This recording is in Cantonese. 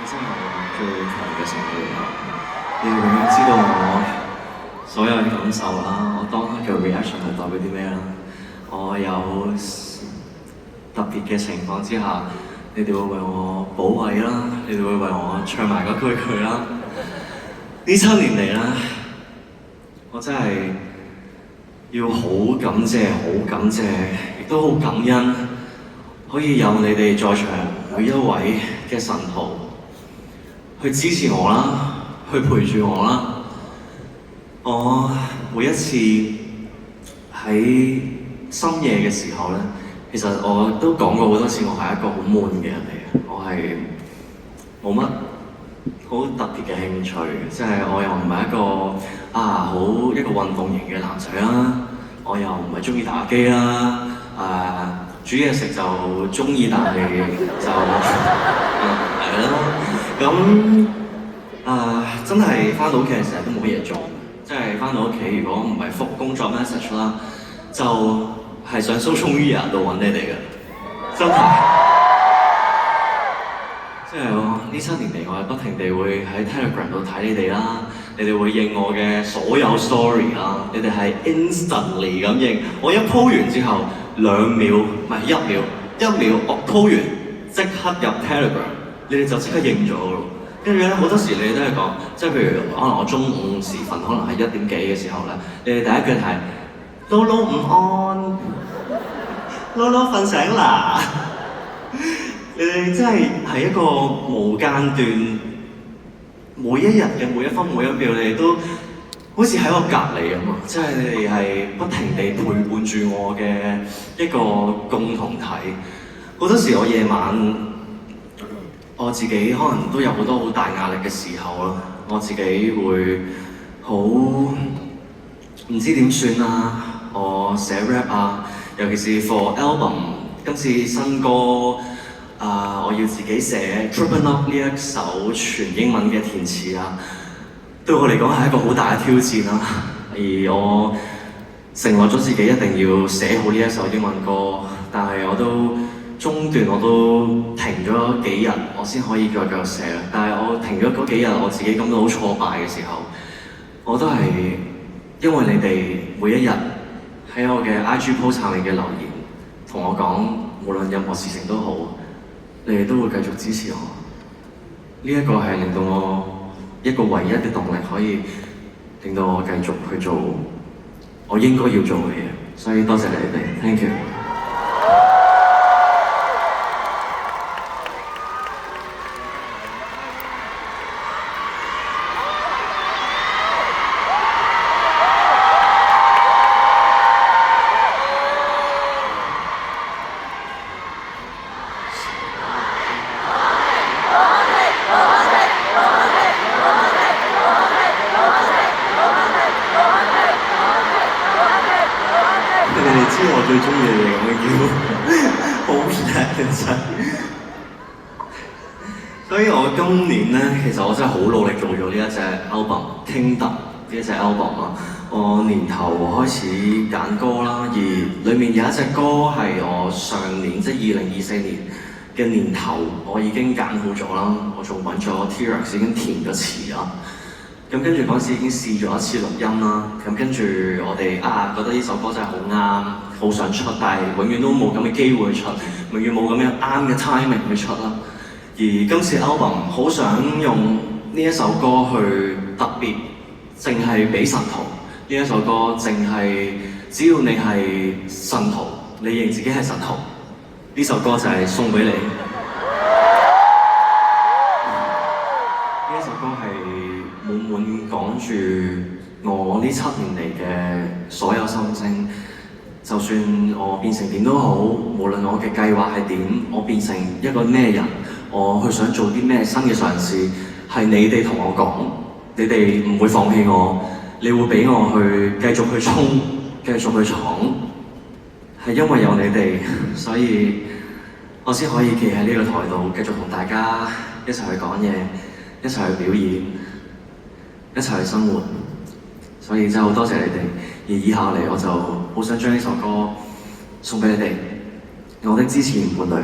真係我最強嘅神隊友，你哋永遠知道我所有嘅感受啦，我當刻嘅 reaction 係代表啲咩啦。我有特別嘅情況之下，你哋會為我保衞啦，你哋會為我唱埋嗰句佢啦。呢7年嚟啦，我真係要好感謝，好感謝，亦都好感恩，可以有你哋在場每一位嘅神徒去支持我啦，去陪住我啦。我每一次喺深夜嘅時候咧，其實我都講過好多次，我係一個好悶嘅人嚟嘅，我係冇乜好特別嘅興趣，即係我又唔係一個好一個運動型嘅男仔啦，我又唔係中意打機啦，煮嘢食就中意，但係就係啦。咁真係翻到屋企成日都冇嘢做，即係翻到屋企如果唔係覆工作 message 啦，就係上 social media 度揾你哋嘅，真係。即係我呢7年嚟，我係不停地會喺 Telegram 度睇你哋啦，你哋會應我嘅所有 story 啦，你哋係 instantly 咁應，我一 po 完之後2秒，唔係1秒，1秒我 po 完即刻入 Telegram， 你哋就即刻應咗咯。跟住咧好多時你哋都係講，即係譬如可能我中午時分，可能係1點幾嘅時候咧，你哋第一句係Lolo午安，Lolo 瞓醒啦。你哋真係一個無間斷，每一日嘅每一分每一秒，你哋都好似喺我隔離咁啊！即係你哋係不停地陪伴住我嘅一個共同體。好多時我夜晚，我自己可能都有好多好大壓力嘅時候咯，我自己會好唔知點算啊！我寫 rap 啊，尤其是 for album 今次新歌。我要自己寫 Trippin' Up 呢一首全英文嘅填詞啊，對我嚟講係一個好大嘅挑戰啦。而我承諾咗自己一定要寫好呢一首英文歌，但係我都中段我都停咗幾日，我先可以再繼續寫。但係我停咗嗰幾日，我自己感到好挫敗嘅時候，我都係因為你哋每一日喺我嘅 IG post 下面嘅留言，同我講無論任何事情都好。你哋都會繼續支持我，呢一個係令到我一個唯一嘅動力，可以令到我繼續去做我應該要做嘅嘢，所以多謝你哋 ，thank you。我最中意你哋咁樣叫，好叻其實。所以我今年咧，其實我真係好努力做咗呢一隻 album Kingdom 呢一隻 album 啦。我年頭開始揀歌啦，而裡面有一隻歌係我上年即係2024年嘅年頭，我已經揀好咗啦。我仲揾咗 T-Rex 已經填咗詞啦。咁跟住嗰陣時已經試咗一次錄音啦，咁跟住我哋覺得呢首歌真係好啱，好想出，但係永遠都冇咁嘅機會出，永遠冇咁樣啱嘅 timing 去出啦。而今次 album 好想用呢一首歌去特別，淨係俾神徒呢一首歌，淨係只要你係神徒，你認自己係神徒，呢首歌就係送俾你。呢一首歌係滿滿講住我呢7年嚟嘅所有心聲，就算我變成點都好，無論我嘅計劃係點，我變成一個咩人，我去想做啲咩新嘅嘗試，係你哋同我講，你哋唔會放棄我，你會俾我去繼續去衝，繼續去闖，係因為有你哋，所以我先可以企喺呢個台度，繼續同大家一齊去講嘢，一齊去表演，一齊去生活，所以真係好多謝你哋。而以下嚟我就好想將呢首歌送俾你哋，我的支持伴侶。